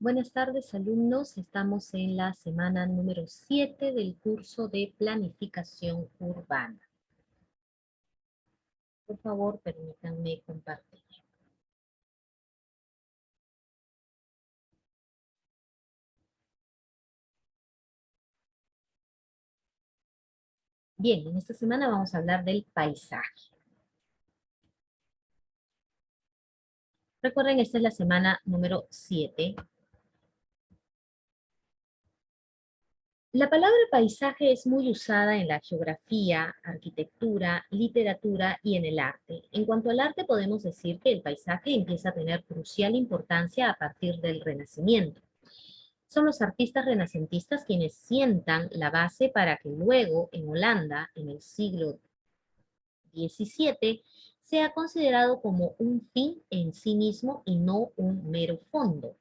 Buenas tardes, alumnos. Estamos en la semana número 7 del curso de Planificación Urbana. Por favor, permítanme compartir. Bien, en esta semana vamos a hablar del paisaje. Recuerden, esta es la semana número 7. La palabra paisaje es muy usada en la geografía, arquitectura, literatura y en el arte. En cuanto al arte, podemos decir que el paisaje empieza a tener crucial importancia a partir del Renacimiento. Son los artistas renacentistas quienes sientan la base para que luego, en Holanda, en el siglo XVII, sea considerado como un fin en sí mismo y no un mero fondo.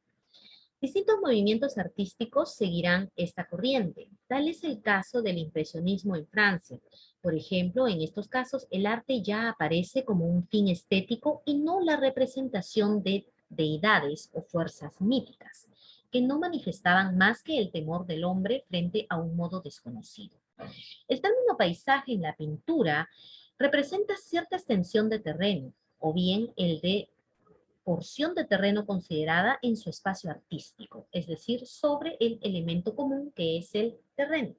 Distintos movimientos artísticos seguirán esta corriente. Tal es el caso del impresionismo en Francia. Por ejemplo, en estos casos, el arte ya aparece como un fin estético y no la representación de deidades o fuerzas míticas, que no manifestaban más que el temor del hombre frente a un modo desconocido. El término paisaje en la pintura representa cierta extensión de terreno, o bien el de porción de terreno considerada en su espacio artístico, es decir, sobre el elemento común que es el terreno.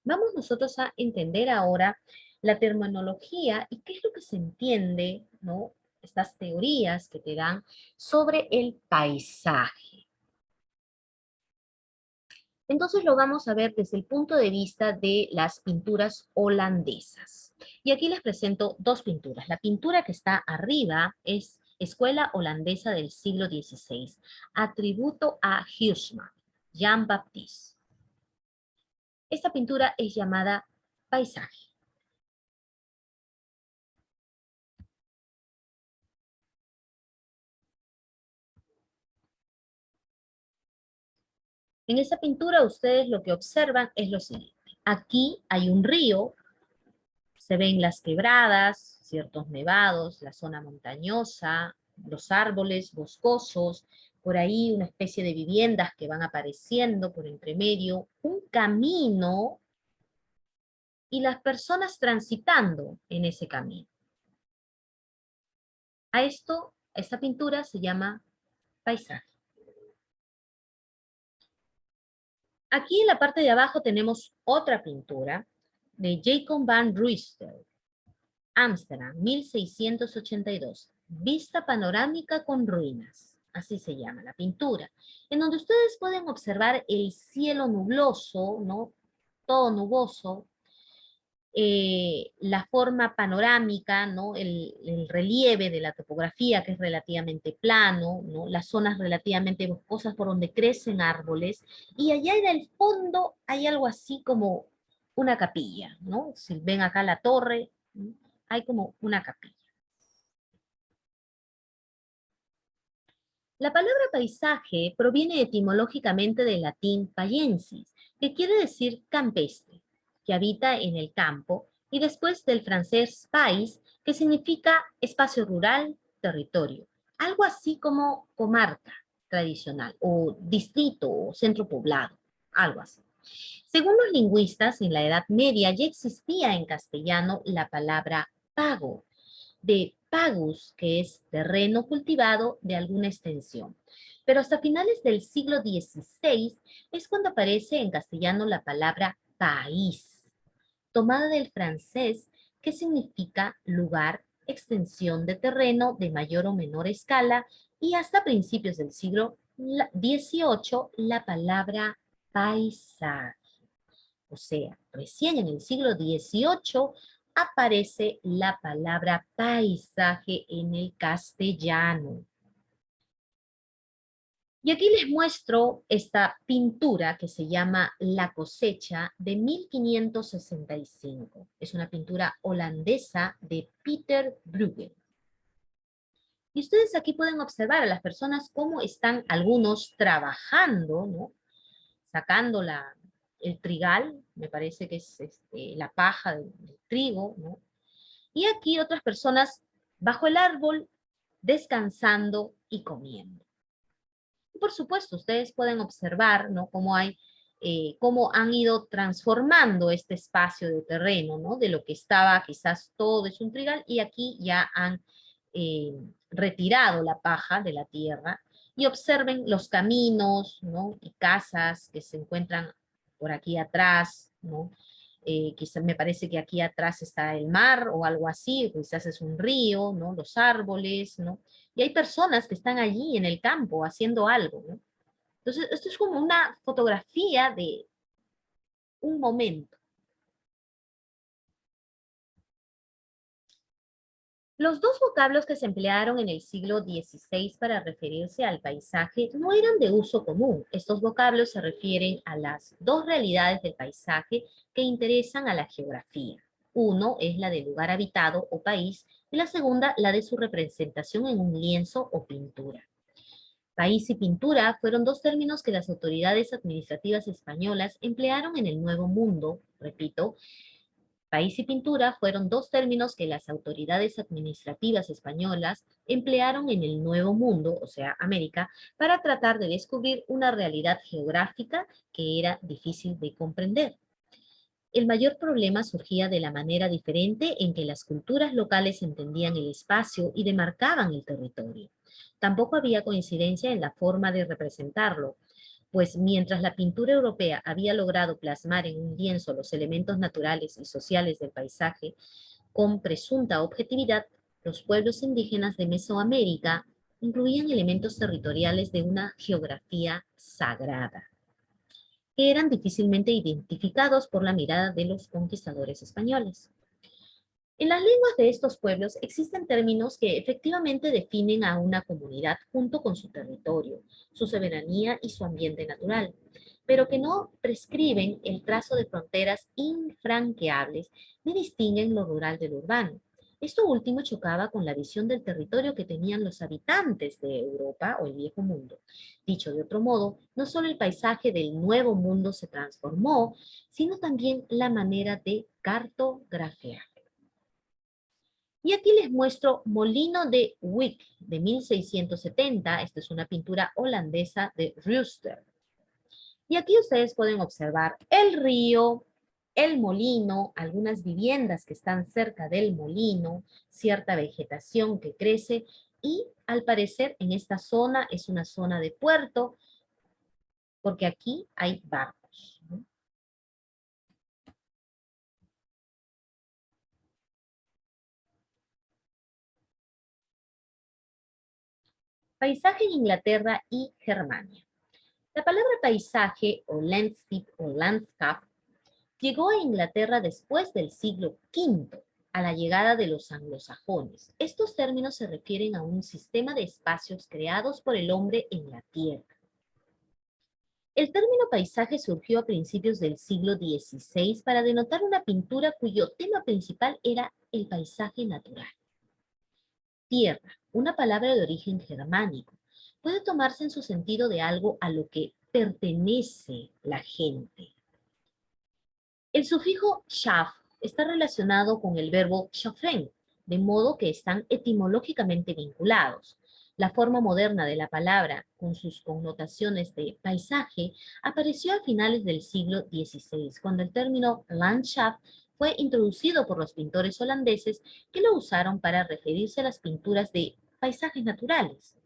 Vamos nosotros a entender ahora la terminología y qué es lo que se entiende, ¿no? Estas teorías que te dan sobre el paisaje. Entonces lo vamos a ver desde el punto de vista de las pinturas holandesas. Y aquí les presento dos pinturas. La pintura que está arriba es Escuela Holandesa del siglo XVI, atributo a Hirschman, Jean Baptiste. Esta pintura es llamada Paisaje. En esta pintura ustedes lo que observan es lo siguiente. Aquí hay un río, se ven las quebradas, ciertos nevados, la zona montañosa, los árboles boscosos, por ahí una especie de viviendas que van apareciendo por entre medio, un camino y las personas transitando en ese camino. A esta pintura se llama paisaje. Aquí en la parte de abajo tenemos otra pintura de Jacob van Ruysdael, Ámsterdam, 1682. Vista panorámica con ruinas. Así se llama la pintura. En donde ustedes pueden observar el cielo nubloso, ¿no? Todo nuboso, la forma panorámica, ¿no? El relieve de la topografía que es relativamente plano, ¿no? Las zonas relativamente boscosas por donde crecen árboles, y allá en el fondo hay algo así como una capilla, ¿no? Si ven acá la torre, ¿no? Hay como una capilla. La palabra paisaje proviene etimológicamente del latín paiensis, que quiere decir campestre, que habita en el campo, y después del francés pais, que significa espacio rural, territorio, algo así como comarca tradicional, o distrito, o centro poblado, algo así. Según los lingüistas, en la Edad Media ya existía en castellano la palabra pago, de pagus, que es terreno cultivado de alguna extensión. Pero hasta finales del siglo XVI es cuando aparece en castellano la palabra país, tomada del francés, que significa lugar, extensión de terreno de mayor o menor escala, y hasta principios del siglo XVIII la palabra paisaje. O sea, recién en el siglo XVIII aparece la palabra paisaje en el castellano. Y aquí les muestro esta pintura que se llama La cosecha de 1565. Es una pintura holandesa de Peter Bruegel. Y ustedes aquí pueden observar a las personas cómo están algunos trabajando, ¿no? Sacando el trigal, me parece que es la paja del trigo, ¿no? Y aquí otras personas bajo el árbol descansando y comiendo. Y por supuesto, ustedes pueden observar, ¿no? Cómo han ido transformando este espacio de terreno, ¿no? De lo que estaba quizás todo es un trigal y aquí ya han eh, retirado la paja de la tierra y observen los caminos, ¿no? Y casas que se encuentran por aquí atrás, ¿no? Quizás me parece que aquí atrás está el mar o algo así, quizás es un río, ¿no? Los árboles, ¿no? Y hay personas que están allí en el campo haciendo algo, ¿no? Entonces, esto es como una fotografía de un momento. Los dos vocablos que se emplearon en el siglo XVI para referirse al paisaje no eran de uso común. Estos vocablos se refieren a las dos realidades del paisaje que interesan a la geografía. Uno es la del lugar habitado o país y la segunda la de su representación en un lienzo o pintura. País y pintura fueron dos términos que las autoridades administrativas españolas emplearon en el Nuevo Mundo, repito, país y pintura fueron dos términos que las autoridades administrativas españolas emplearon en el Nuevo Mundo, o sea, América, para tratar de descubrir una realidad geográfica que era difícil de comprender. El mayor problema surgía de la manera diferente en que las culturas locales entendían el espacio y demarcaban el territorio. Tampoco había coincidencia en la forma de representarlo, pues mientras la pintura europea había logrado plasmar en un lienzo los elementos naturales y sociales del paisaje con presunta objetividad, los pueblos indígenas de Mesoamérica incluían elementos territoriales de una geografía sagrada, que eran difícilmente identificados por la mirada de los conquistadores españoles. En las lenguas de estos pueblos existen términos que efectivamente definen a una comunidad junto con su territorio, su soberanía y su ambiente natural, pero que no prescriben el trazo de fronteras infranqueables ni distinguen lo rural de lo urbano. Esto último chocaba con la visión del territorio que tenían los habitantes de Europa o el Viejo Mundo. Dicho de otro modo, no solo el paisaje del Nuevo Mundo se transformó, sino también la manera de cartografiar. Y aquí les muestro Molino de Wick de 1670. Esta es una pintura holandesa de Ruyster. Y aquí ustedes pueden observar el río, el molino, algunas viviendas que están cerca del molino, cierta vegetación que crece y al parecer en esta zona es una zona de puerto porque aquí hay barcos, ¿no? Paisaje en Inglaterra y Germania. La palabra paisaje o landscape llegó a Inglaterra después del siglo V, a la llegada de los anglosajones. Estos términos se refieren a un sistema de espacios creados por el hombre en la tierra. El término paisaje surgió a principios del siglo XVI para denotar una pintura cuyo tema principal era el paisaje natural. Tierra, una palabra de origen germánico, puede tomarse en su sentido de algo a lo que pertenece la gente. El sufijo "shaf" está relacionado con el verbo "shofen", de modo que están etimológicamente vinculados. La forma moderna de la palabra, con sus connotaciones de paisaje, apareció a finales del siglo XVI, cuando el término "Landschaft" fue introducido por los pintores holandeses que lo usaron para referirse a las pinturas de paisajes naturales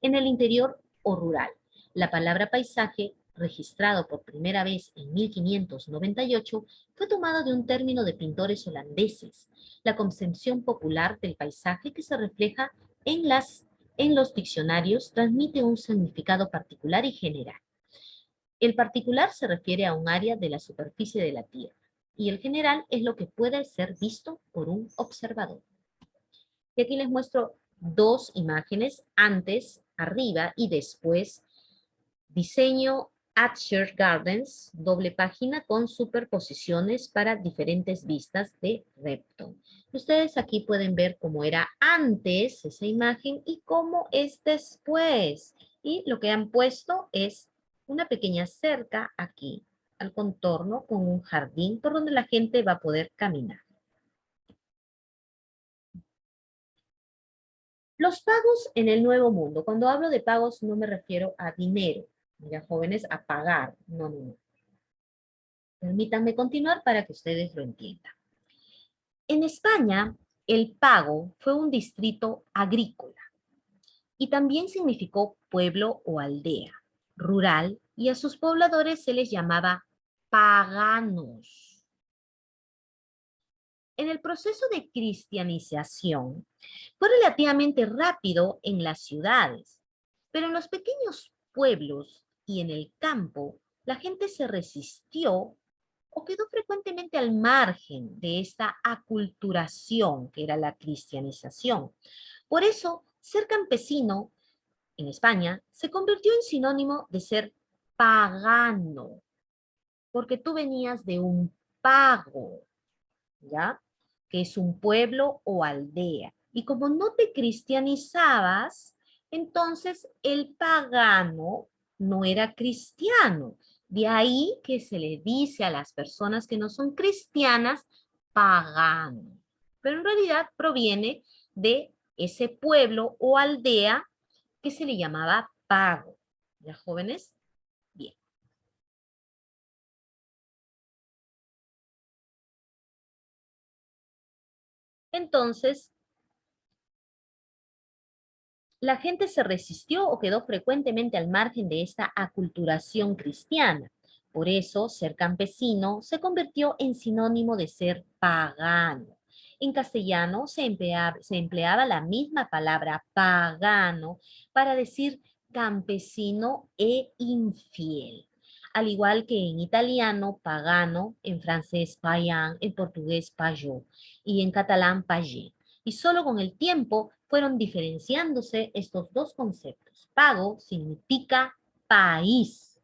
en el interior o rural. La palabra paisaje, registrado por primera vez en 1598, fue tomada de un término de pintores holandeses, la concepción popular del paisaje que se refleja en los diccionarios transmite un significado particular y general. El particular se refiere a un área de la superficie de la Tierra y el general es lo que puede ser visto por un observador. Y aquí les muestro dos imágenes, antes, arriba y después. Diseño Adsher Gardens, doble página con superposiciones para diferentes vistas de Repton. Ustedes aquí pueden ver cómo era antes esa imagen y cómo es después. Y lo que han puesto es una pequeña cerca aquí al contorno con un jardín por donde la gente va a poder caminar. Los pagos en el Nuevo Mundo. Cuando hablo de pagos no me refiero a dinero, ya jóvenes, a pagar. No, no, no. Permítanme continuar para que ustedes lo entiendan. En España, el pago fue un distrito agrícola y también significó pueblo o aldea, rural, y a sus pobladores se les llamaba paganos. En el proceso de cristianización fue relativamente rápido en las ciudades, pero en los pequeños pueblos y en el campo, la gente se resistió o quedó frecuentemente al margen de esta aculturación que era la cristianización. Por eso, ser campesino en España se convirtió en sinónimo de ser pagano, porque tú venías de un pago, ¿ya? Que es un pueblo o aldea. Y como no te cristianizabas, entonces el pagano no era cristiano. De ahí que se le dice a las personas que no son cristianas pagano. Pero en realidad proviene de ese pueblo o aldea que se le llamaba pago. ¿Ya, jóvenes? Bien. Entonces, la gente se resistió o quedó frecuentemente al margen de esta aculturación cristiana. Por eso, ser campesino se convirtió en sinónimo de ser pagano. En castellano se empleaba la misma palabra pagano para decir campesino e infiel. Al igual que en italiano, pagano, en francés, païen, en portugués, payot y en catalán, payé. Y solo con el tiempo fueron diferenciándose estos dos conceptos. Pago significa país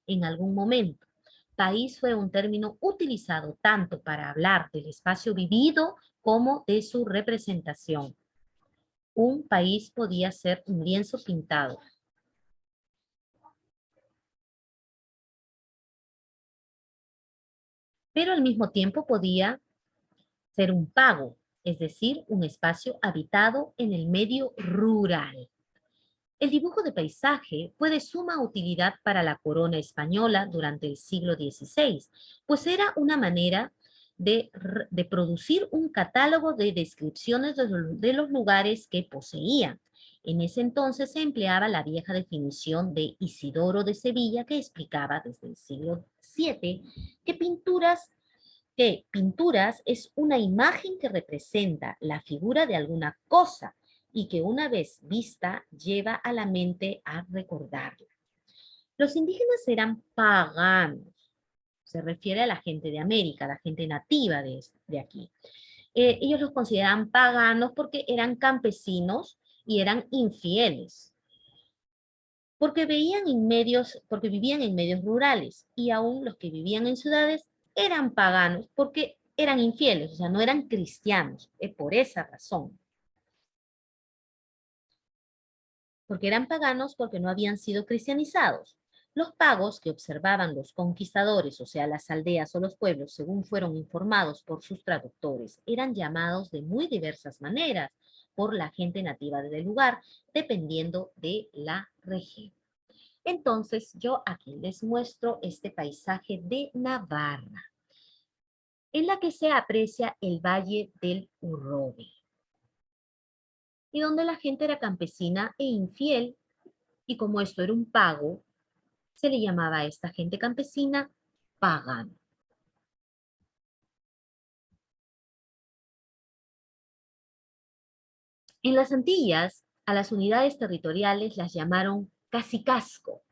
en algún momento. País fue un término utilizado tanto para hablar del espacio vivido como de su representación. Un país podía ser un lienzo pintado, pero al mismo tiempo podía ser un pago, es decir, un espacio habitado en el medio rural. El dibujo de paisaje fue de suma utilidad para la corona española durante el siglo XVI, pues era una manera de producir un catálogo de descripciones de los lugares que poseían. En ese entonces se empleaba la vieja definición de Isidoro de Sevilla que explicaba desde el siglo VII que pinturas es una imagen que representa la figura de alguna cosa y que una vez vista lleva a la mente a recordarla. Los indígenas eran paganos, se refiere a la gente de América, la gente nativa de aquí. Ellos los consideraban paganos porque eran campesinos y eran infieles, porque vivían en medios rurales y aún los que vivían en ciudades eran paganos porque eran infieles, o sea, no eran cristianos, por esa razón. Porque eran paganos porque no habían sido cristianizados. Los pagos que observaban los conquistadores, o sea, las aldeas o los pueblos, según fueron informados por sus traductores, eran llamados de muy diversas maneras por la gente nativa del lugar, dependiendo de la región. Entonces, yo aquí les muestro este paisaje de Navarra, en la que se aprecia el Valle del Urrobe, y donde la gente era campesina e infiel, y como esto era un pago, se le llamaba a esta gente campesina pagano. En las Antillas, a las unidades territoriales las llamaron cacicasco.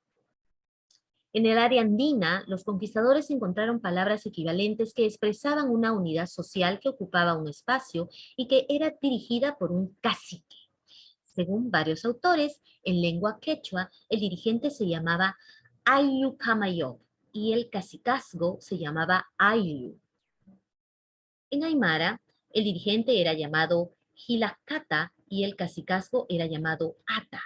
En el área andina, los conquistadores encontraron palabras equivalentes que expresaban una unidad social que ocupaba un espacio y que era dirigida por un cacique. Según varios autores, en lengua quechua, el dirigente se llamaba Ayllu Camayo y el cacicazgo se llamaba Ayllu. En Aymara, el dirigente era llamado Gilacata y el cacicazgo era llamado Ata.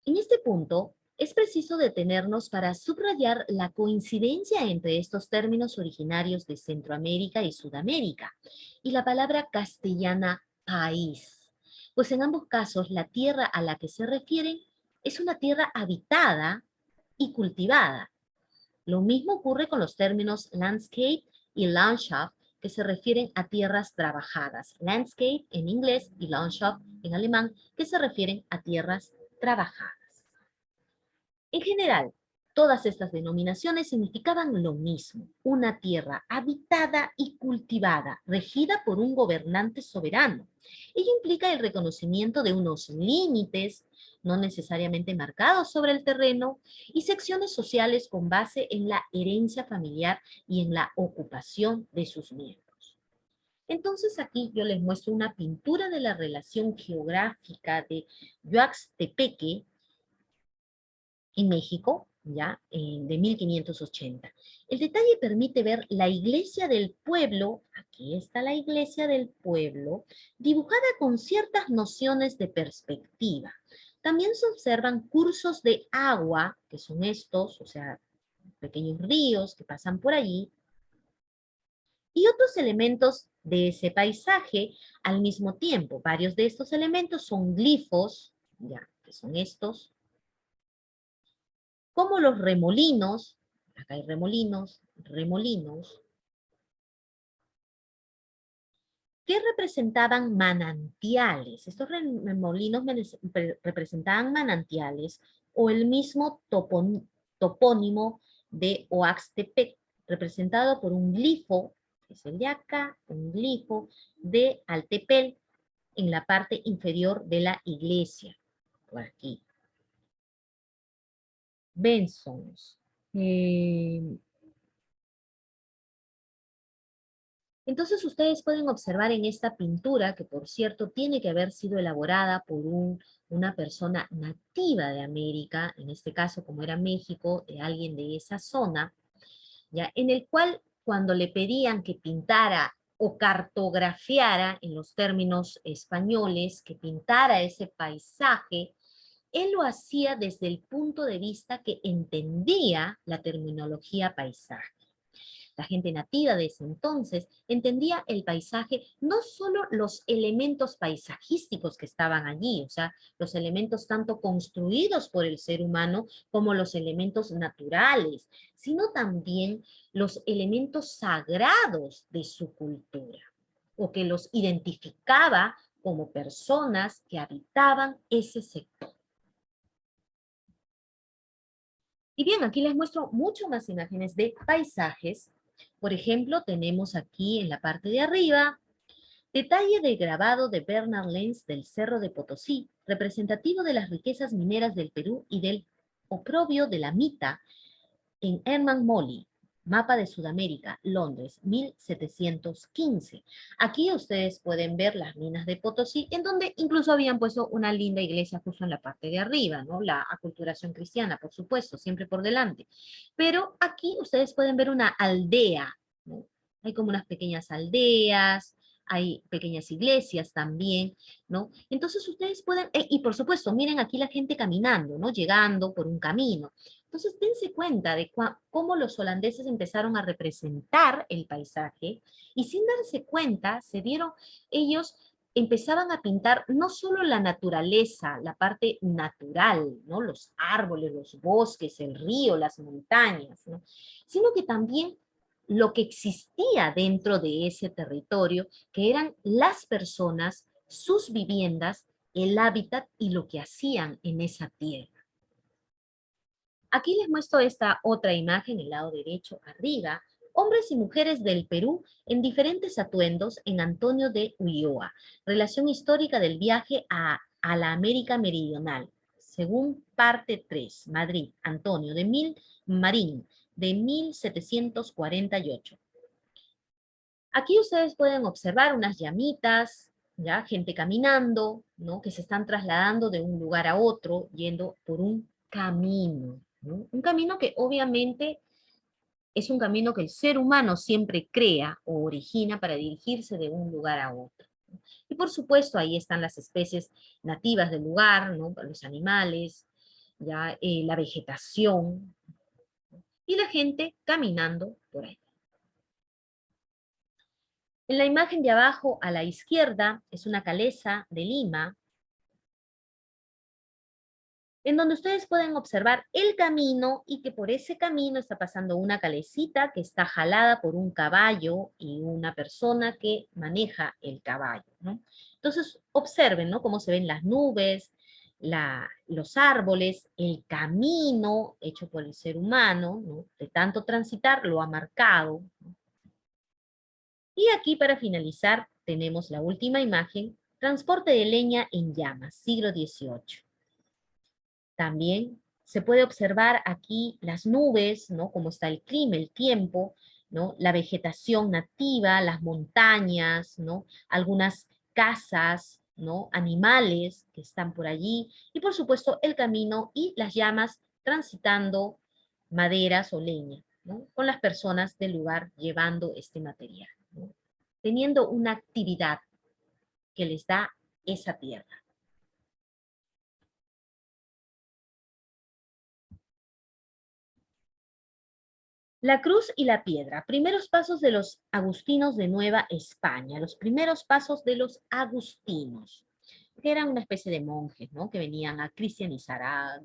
En este punto, es preciso detenernos para subrayar la coincidencia entre estos términos originarios de Centroamérica y Sudamérica y la palabra castellana país. Pues en ambos casos la tierra a la que se refieren es una tierra habitada y cultivada. Lo mismo ocurre con los términos landscape y Landschaft, que se refieren a tierras trabajadas. Landscape en inglés y Landschaft en alemán, que se refieren a tierras trabajadas. En general, todas estas denominaciones significaban lo mismo: una tierra habitada y cultivada, regida por un gobernante soberano. Ello implica el reconocimiento de unos límites, no necesariamente marcados sobre el terreno, y secciones sociales con base en la herencia familiar y en la ocupación de sus miembros. Entonces aquí yo les muestro una pintura de la relación geográfica de Yoaxtepeque en México, ya, de 1580. El detalle permite ver la iglesia del pueblo, aquí está la iglesia del pueblo, dibujada con ciertas nociones de perspectiva. También se observan cursos de agua, que son estos, o sea, pequeños ríos que pasan por allí, y otros elementos de ese paisaje al mismo tiempo. Varios de estos elementos son glifos, ya, que son estos, como los remolinos, acá hay remolinos, que representaban manantiales. Estos remolinos representaban manantiales, o el mismo topónimo de Oaxtepec, representado por un glifo, que es el de acá, un glifo de Altepel en la parte inferior de la iglesia, por aquí. Bensons. Entonces ustedes pueden observar en esta pintura, que por cierto tiene que haber sido elaborada por una persona nativa de América, en este caso como era México, de alguien de esa zona, ya, en el cual cuando le pedían que pintara o cartografiara, en los términos españoles, que pintara ese paisaje, él lo hacía desde el punto de vista que entendía la terminología paisaje. La gente nativa de ese entonces entendía el paisaje, no solo los elementos paisajísticos que estaban allí, o sea, los elementos tanto construidos por el ser humano como los elementos naturales, sino también los elementos sagrados de su cultura, o que los identificaba como personas que habitaban ese sector. Y bien, aquí les muestro mucho más imágenes de paisajes. Por ejemplo, tenemos aquí en la parte de arriba detalle de grabado de Bernard Lenz del Cerro de Potosí, representativo de las riquezas mineras del Perú y del oprobio de la mita en Herman Molly, Mapa de Sudamérica, Londres, 1715. Aquí ustedes pueden ver las minas de Potosí, en donde incluso habían puesto una linda iglesia justo en la parte de arriba, ¿no? La aculturación cristiana, por supuesto, siempre por delante. Pero aquí ustedes pueden ver una aldea, ¿no? Hay como unas pequeñas aldeas, hay pequeñas iglesias también, ¿no? Entonces ustedes pueden, y por supuesto, miren aquí la gente caminando, ¿no? Llegando por un camino. Entonces, dense cuenta de cómo los holandeses empezaron a representar el paisaje y sin darse cuenta, ellos empezaban a pintar no solo la naturaleza, la parte natural, ¿no? Los árboles, los bosques, el río, las montañas, ¿no? Sino que también lo que existía dentro de ese territorio, que eran las personas, sus viviendas, el hábitat y lo que hacían en esa tierra. Aquí les muestro esta otra imagen, el lado derecho arriba, hombres y mujeres del Perú en diferentes atuendos en Antonio de Ulloa, relación histórica del viaje a la América Meridional, según parte 3, Madrid, Antonio Marín, de 1748. Aquí ustedes pueden observar unas llamitas, ¿ya? Gente caminando, ¿no? Que se están trasladando de un lugar a otro, yendo por un camino, ¿no? Un camino que obviamente es un camino que el ser humano siempre crea o origina para dirigirse de un lugar a otro. Y por supuesto ahí están las especies nativas del lugar, ¿no? Los animales, ya la vegetación y la gente caminando por ahí. En la imagen de abajo a la izquierda es una calesa de Lima, en donde ustedes pueden observar el camino y que por ese camino está pasando una calecita que está jalada por un caballo y una persona que maneja el caballo, ¿no? Entonces, observen, ¿no? Cómo se ven las nubes, los árboles, el camino hecho por el ser humano, ¿no? De tanto transitar, lo ha marcado, ¿no? Y aquí, para finalizar, tenemos la última imagen, transporte de leña en llamas, siglo XVIII. También se puede observar aquí las nubes, ¿no? Cómo está el clima, el tiempo, ¿no? La vegetación nativa, las montañas, ¿no? Algunas casas, ¿no? Animales que están por allí, y por supuesto el camino y las llamas transitando maderas o leña, ¿no? Con las personas del lugar llevando este material, ¿no? Teniendo una actividad que les da esa tierra. La cruz y la piedra, primeros pasos de los agustinos de Nueva España, los primeros pasos de los agustinos, que eran una especie de monjes, ¿no? Que venían a cristianizar, a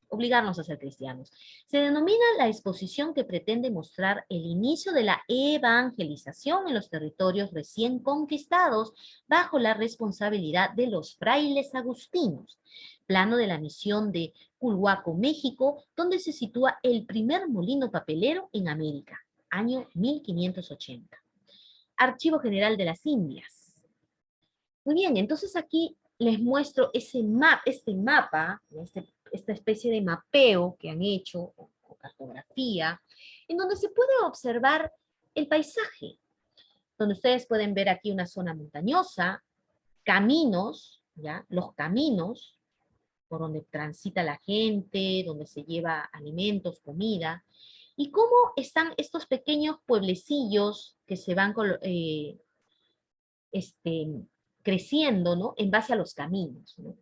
obligarnos a ser cristianos. Se denomina la exposición que pretende mostrar el inicio de la evangelización en los territorios recién conquistados bajo la responsabilidad de los frailes agustinos. Plano de la misión de Culhuaco, México, donde se sitúa el primer molino papelero en América, año 1580. Archivo General de las Indias. Muy bien, entonces aquí les muestro este mapa, esta especie de mapeo que han hecho, o cartografía, en donde se puede observar el paisaje, donde ustedes pueden ver aquí una zona montañosa, caminos, ¿ya? Los caminos por donde transita la gente, donde se lleva alimentos, comida, y cómo están estos pequeños pueblecillos que se van este, creciendo, ¿no? En base a los caminos, ¿no?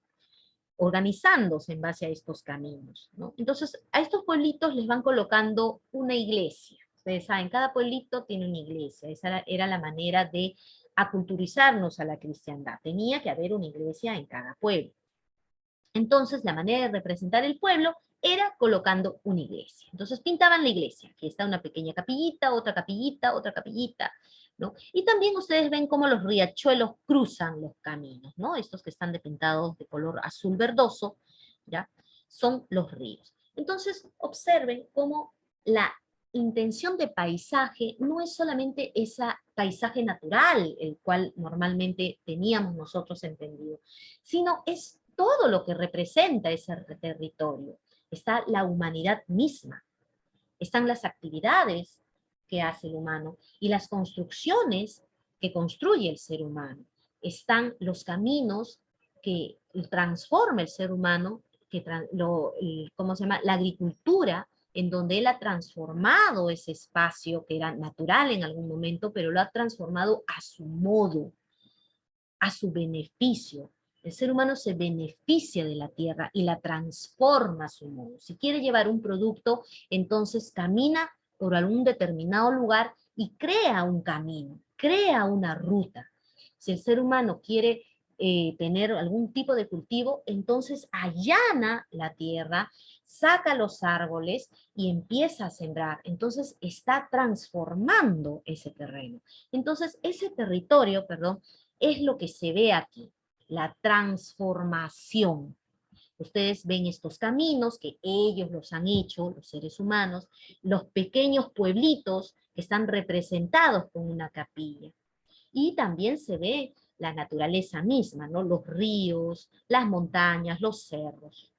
Organizándose en base a estos caminos, ¿no? Entonces, a estos pueblitos les van colocando una iglesia. Ustedes saben, cada pueblito tiene una iglesia. Esa era la manera de aculturizarnos a la cristiandad. Tenía que haber una iglesia en cada pueblo. Entonces, la manera de representar el pueblo era colocando una iglesia. Entonces, pintaban la iglesia. Aquí está una pequeña capillita, otra capillita, ¿no? Y también ustedes ven cómo los riachuelos cruzan los caminos, ¿no? Estos que están pintados de color azul verdoso, ¿ya? Son los ríos. Entonces, observen cómo la intención de paisaje no es solamente ese paisaje natural, el cual normalmente teníamos nosotros entendido, sino es todo lo que representa ese territorio. Está la humanidad misma, están las actividades que hace el humano y las construcciones que construye el ser humano. Están los caminos que transforma el ser humano, ¿cómo se llama? La agricultura, en donde él ha transformado ese espacio que era natural en algún momento, pero lo ha transformado a su modo, a su beneficio. El ser humano se beneficia de la tierra y la transforma a su modo. Si quiere llevar un producto, entonces camina por algún determinado lugar y crea un camino, crea una ruta. Si el ser humano quiere tener algún tipo de cultivo, entonces allana la tierra, saca los árboles y empieza a sembrar. Entonces está transformando ese terreno. Entonces ese territorio, perdón, es lo que se ve aquí, la transformación. Ustedes ven estos caminos que ellos los han hecho, los seres humanos, los pequeños pueblitos que están representados con una capilla. Y también se ve la naturaleza misma, ¿no? Los ríos, las montañas, los cerros.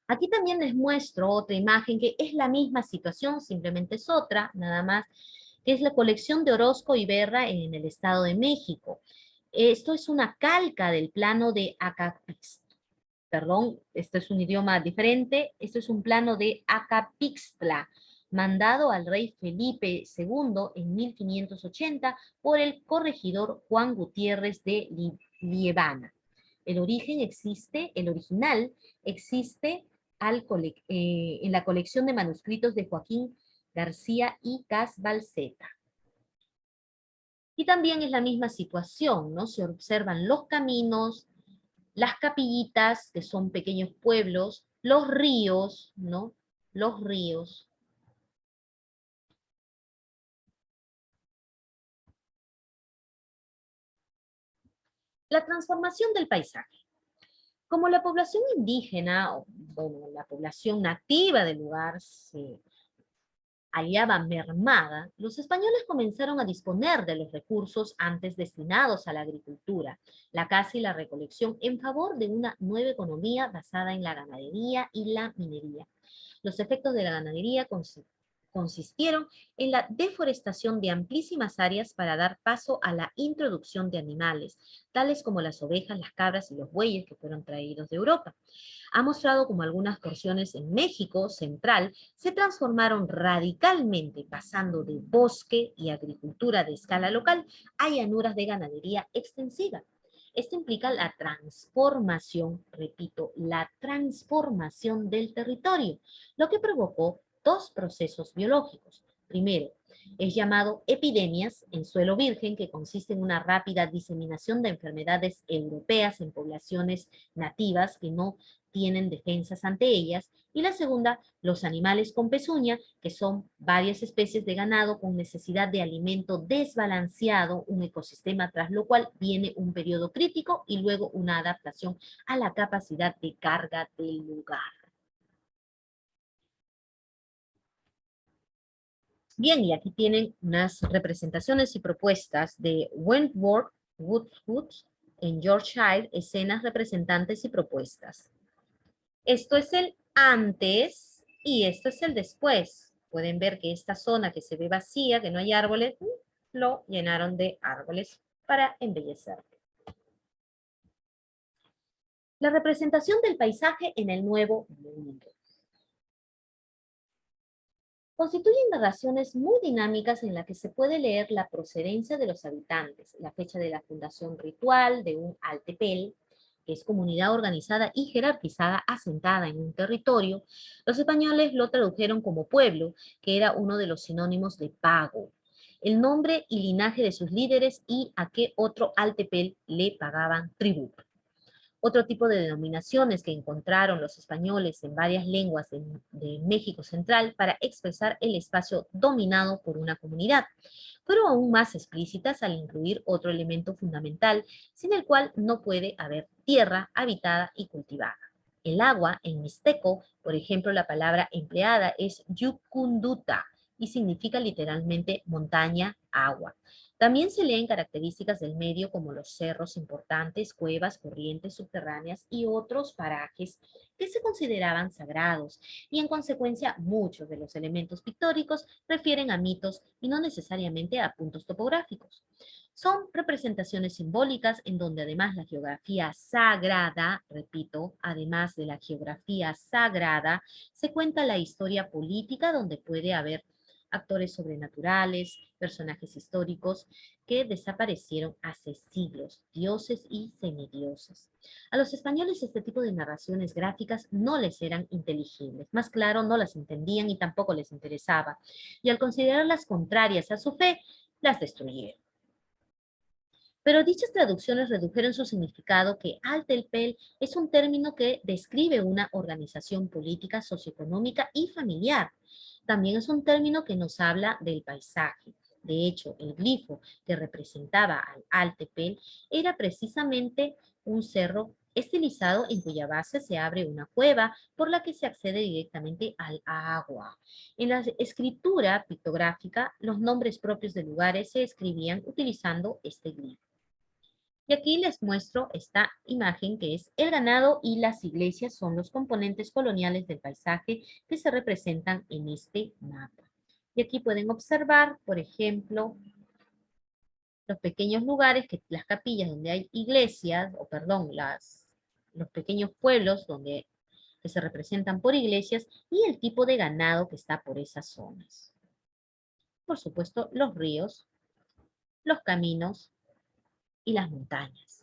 Aquí también les muestro otra imagen que es la misma situación, simplemente es otra, nada más, que es la colección de Orozco y Berra en el Estado de México. Esto es una calca del plano de Acapixtla. Perdón, esto es un idioma diferente. Esto es un plano de Acapixtla, mandado al rey Felipe II en 1580 por el corregidor Juan Gutiérrez de Liebana. El original existe en la colección de manuscritos de Joaquín García y Casbalceta. Y también es la misma situación, ¿no? Se observan los caminos, las capillitas, que son pequeños pueblos, los ríos, ¿no? Los ríos. La transformación del paisaje. Como la población indígena, o bueno, la población nativa del lugar se hallaba mermada, los españoles comenzaron a disponer de los recursos antes destinados a la agricultura, la caza y la recolección en favor de una nueva economía basada en la ganadería y la minería. Los efectos de la ganadería consistieron en la deforestación de amplísimas áreas para dar paso a la introducción de animales, tales como las ovejas, las cabras y los bueyes que fueron traídos de Europa. Ha mostrado como algunas porciones en México central se transformaron radicalmente, pasando de bosque y agricultura de escala local a llanuras de ganadería extensiva. Esto implica la transformación, repito, la transformación del territorio, lo que provocó dos procesos biológicos. Primero, es llamado epidemias en suelo virgen, que consiste en una rápida diseminación de enfermedades europeas en poblaciones nativas que no tienen defensas ante ellas, y la segunda, los animales con pezuña, que son varias especies de ganado con necesidad de alimento desbalanceado, un ecosistema tras lo cual viene un periodo crítico y luego una adaptación a la capacidad de carga del lugar. Bien, y aquí tienen unas representaciones y propuestas de Wentworth Woodhouse en Yorkshire, escenas, representantes y propuestas. Esto es el antes y esto es el después. Pueden ver que esta zona que se ve vacía, que no hay árboles, lo llenaron de árboles para embellecer. La representación del paisaje en el Nuevo Mundo. Constituyen narraciones muy dinámicas en las que se puede leer la procedencia de los habitantes, la fecha de la fundación ritual de un altepel, que es comunidad organizada y jerarquizada asentada en un territorio. Los españoles lo tradujeron como pueblo, que era uno de los sinónimos de pago. El nombre y linaje de sus líderes y a qué otro altepel le pagaban tributo. Otro tipo de denominaciones que encontraron los españoles en varias lenguas de México Central para expresar el espacio dominado por una comunidad. Fueron aún más explícitas al incluir otro elemento fundamental, sin el cual no puede haber tierra habitada y cultivada. El agua, en mixteco, por ejemplo, la palabra empleada es yucunduta y significa literalmente montaña, agua. También se leen características del medio como los cerros importantes, cuevas, corrientes subterráneas y otros parajes que se consideraban sagrados, y en consecuencia muchos de los elementos pictóricos refieren a mitos y no necesariamente a puntos topográficos. Son representaciones simbólicas en donde además la geografía sagrada, repito, además de la geografía sagrada, se cuenta la historia política donde puede haber actores sobrenaturales, personajes históricos que desaparecieron hace siglos, dioses y semidioses. A los españoles este tipo de narraciones gráficas no les eran inteligibles, más claro, no las entendían y tampoco les interesaba, y al considerarlas contrarias a su fe, las destruyeron. Pero dichas traducciones redujeron su significado, que Altelpel es un término que describe una organización política, socioeconómica y familiar. También es un término que nos habla del paisaje. De hecho, el glifo que representaba al Altepel era precisamente un cerro estilizado en cuya base se abre una cueva por la que se accede directamente al agua. En la escritura pictográfica, los nombres propios de lugares se escribían utilizando este glifo. Y aquí les muestro esta imagen que es el ganado y las iglesias son los componentes coloniales del paisaje que se representan en este mapa. Y aquí pueden observar, por ejemplo, los pequeños lugares, las capillas donde hay iglesias, o perdón, los pequeños pueblos que se representan por iglesias y el tipo de ganado que está por esas zonas. Por supuesto, los ríos, los caminos y las montañas.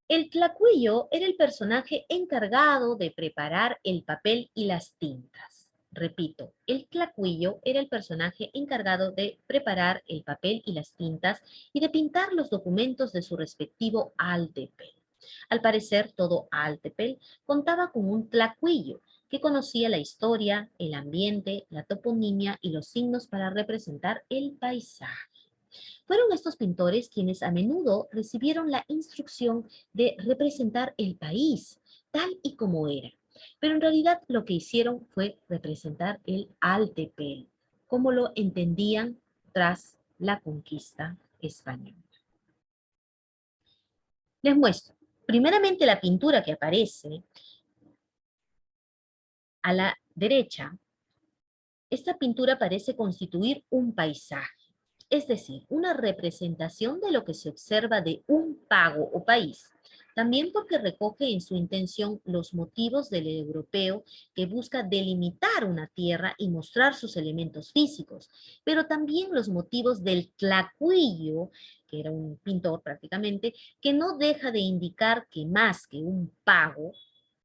El tlacuillo era el personaje encargado de preparar el papel y las tintas. Repito, el tlacuillo era el personaje encargado de preparar el papel y las tintas y de pintar los documentos de su respectivo altepel. Al parecer, todo altepel contaba con un tlacuillo que conocía la historia, el ambiente, la toponimia y los signos para representar el paisaje. Fueron estos pintores quienes a menudo recibieron la instrucción de representar el país tal y como era. Pero en realidad lo que hicieron fue representar el Altepel, como lo entendían tras la conquista española. Les muestro. Primeramente la pintura que aparece a la derecha. Esta pintura parece constituir un paisaje, es decir, una representación de lo que se observa de un pago o país. También porque recoge en su intención los motivos del europeo que busca delimitar una tierra y mostrar sus elementos físicos, pero también los motivos del tlacuillo, que era un pintor prácticamente, que no deja de indicar que más que un pago,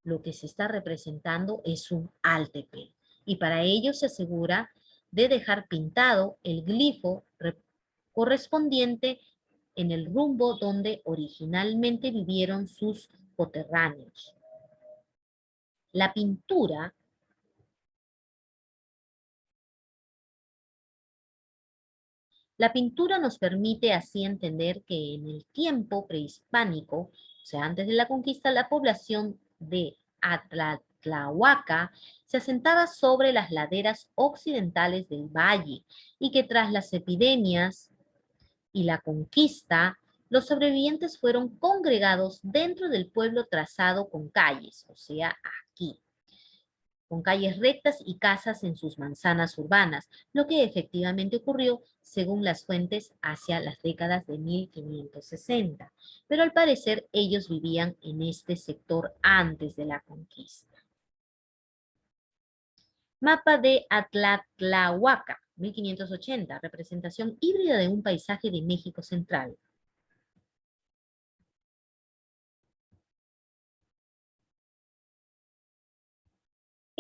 lo que se está representando es un altepel y para ello se asegura de dejar pintado el glifo correspondiente en el rumbo donde originalmente vivieron sus coterráneos. La pintura La pintura nos permite así entender que en el tiempo prehispánico, o sea, antes de la conquista, la población de Atlatlahuaca se asentaba sobre las laderas occidentales del valle y que tras las epidemias y la conquista, los sobrevivientes fueron congregados dentro del pueblo trazado con calles, o sea, aquí con calles rectas y casas en sus manzanas urbanas, lo que efectivamente ocurrió según las fuentes hacia las décadas de 1560. Pero al parecer ellos vivían en este sector antes de la conquista. Mapa de Atlatlahuaca, 1580, representación híbrida de un paisaje de México central.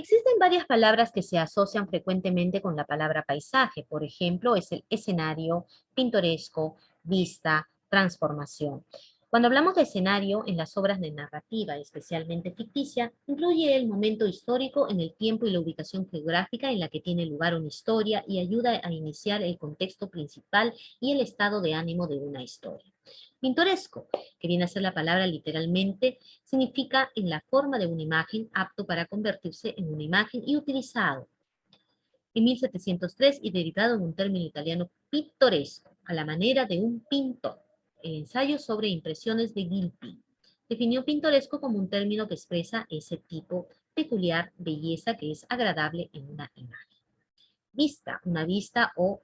Existen varias palabras que se asocian frecuentemente con la palabra paisaje. Por ejemplo, es el escenario, pintoresco, vista, transformación. Cuando hablamos de escenario en las obras de narrativa, especialmente ficticia, incluye el momento histórico en el tiempo y la ubicación geográfica en la que tiene lugar una historia y ayuda a iniciar el contexto principal y el estado de ánimo de una historia. Pintoresco, que viene a ser la palabra literalmente, significa en la forma de una imagen, apto para convertirse en una imagen y utilizado en 1703 y derivado en un término italiano pittoresco, a la manera de un pintor. El ensayo sobre impresiones de Gilpin definió pintoresco como un término que expresa ese tipo peculiar belleza que es agradable en una imagen. Vista, una vista o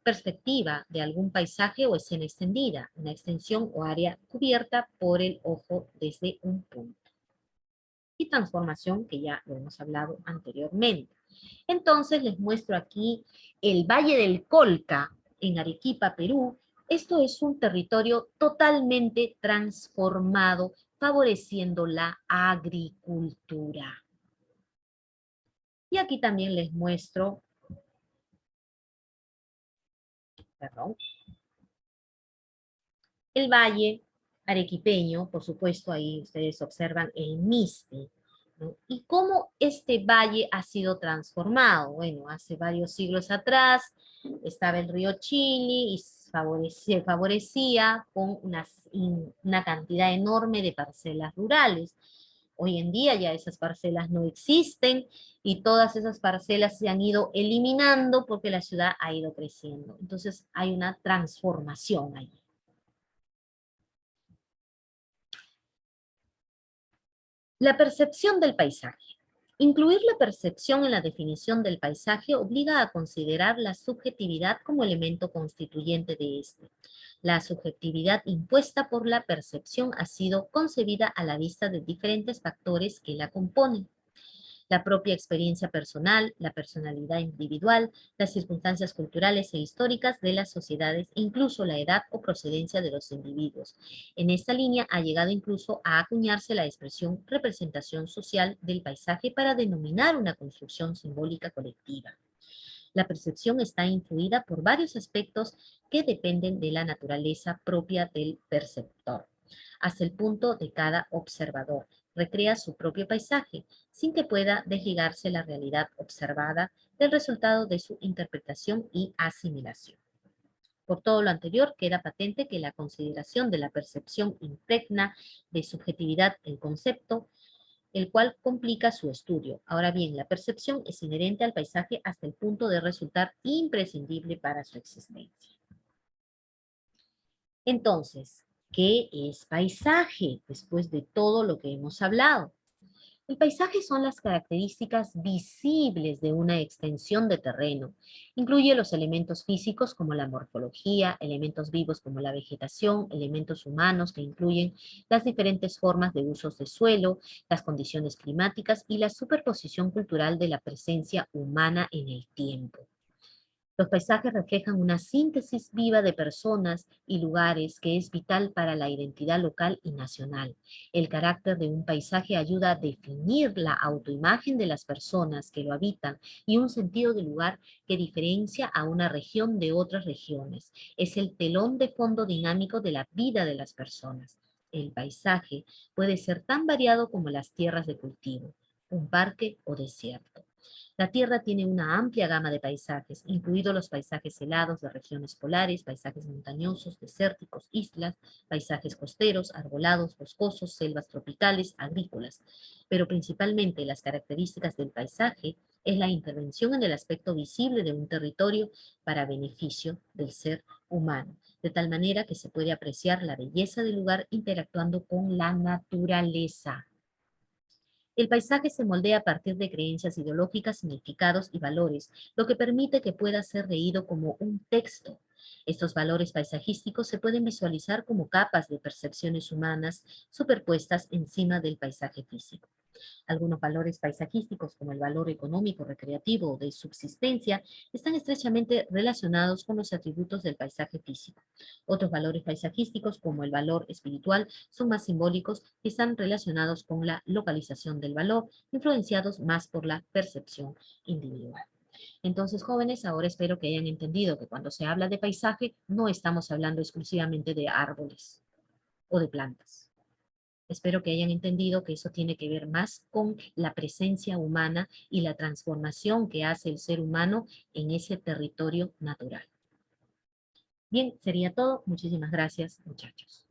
perspectiva de algún paisaje o escena extendida, una extensión o área cubierta por el ojo desde un punto. Y transformación, que ya lo hemos hablado anteriormente. Entonces les muestro aquí el Valle del Colca en Arequipa, Perú. Esto es un territorio totalmente transformado, favoreciendo la agricultura. Y aquí también les muestro, perdón, el valle arequipeño, por supuesto, ahí ustedes observan el Miste, ¿no? Y cómo este valle ha sido transformado. Bueno, hace varios siglos atrás estaba el río Chili y favorecía con una cantidad enorme de parcelas rurales. Hoy en día ya esas parcelas no existen y todas esas parcelas se han ido eliminando porque la ciudad ha ido creciendo. Entonces hay una transformación ahí. La percepción del paisaje. Incluir la percepción en la definición del paisaje obliga a considerar la subjetividad como elemento constituyente de este. La subjetividad impuesta por la percepción ha sido concebida a la vista de diferentes factores que la componen. La propia experiencia personal, la personalidad individual, las circunstancias culturales e históricas de las sociedades, incluso la edad o procedencia de los individuos. En esta línea ha llegado incluso a acuñarse la expresión representación social del paisaje para denominar una construcción simbólica colectiva. La percepción está influida por varios aspectos que dependen de la naturaleza propia del perceptor, hasta el punto de cada observador. Recrea su propio paisaje, sin que pueda desligarse la realidad observada del resultado de su interpretación y asimilación. Por todo lo anterior, queda patente que la consideración de la percepción impregna de subjetividad el concepto, el cual complica su estudio. Ahora bien, la percepción es inherente al paisaje hasta el punto de resultar imprescindible para su existencia. Entonces, ¿qué es paisaje después de todo lo que hemos hablado? El paisaje son las características visibles de una extensión de terreno. Incluye los elementos físicos como la morfología, elementos vivos como la vegetación, elementos humanos que incluyen las diferentes formas de usos de suelo, las condiciones climáticas y la superposición cultural de la presencia humana en el tiempo. Los paisajes reflejan una síntesis viva de personas y lugares que es vital para la identidad local y nacional. El carácter de un paisaje ayuda a definir la autoimagen de las personas que lo habitan y un sentido de lugar que diferencia a una región de otras regiones. Es el telón de fondo dinámico de la vida de las personas. El paisaje puede ser tan variado como las tierras de cultivo, un parque o desierto. La Tierra tiene una amplia gama de paisajes, incluidos los paisajes helados de regiones polares, paisajes montañosos, desérticos, islas, paisajes costeros, arbolados, boscosos, selvas tropicales, agrícolas. Pero principalmente las características del paisaje es la intervención en el aspecto visible de un territorio para beneficio del ser humano, de tal manera que se puede apreciar la belleza del lugar interactuando con la naturaleza. El paisaje se moldea a partir de creencias ideológicas, significados y valores, lo que permite que pueda ser leído como un texto. Estos valores paisajísticos se pueden visualizar como capas de percepciones humanas superpuestas encima del paisaje físico. Algunos valores paisajísticos, como el valor económico, recreativo o de subsistencia, están estrechamente relacionados con los atributos del paisaje físico. Otros valores paisajísticos, como el valor espiritual, son más simbólicos y están relacionados con la localización del valor, influenciados más por la percepción individual. Entonces, jóvenes, ahora espero que hayan entendido que cuando se habla de paisaje, no estamos hablando exclusivamente de árboles o de plantas. Espero que hayan entendido que eso tiene que ver más con la presencia humana y la transformación que hace el ser humano en ese territorio natural. Bien, sería todo. Muchísimas gracias, muchachos.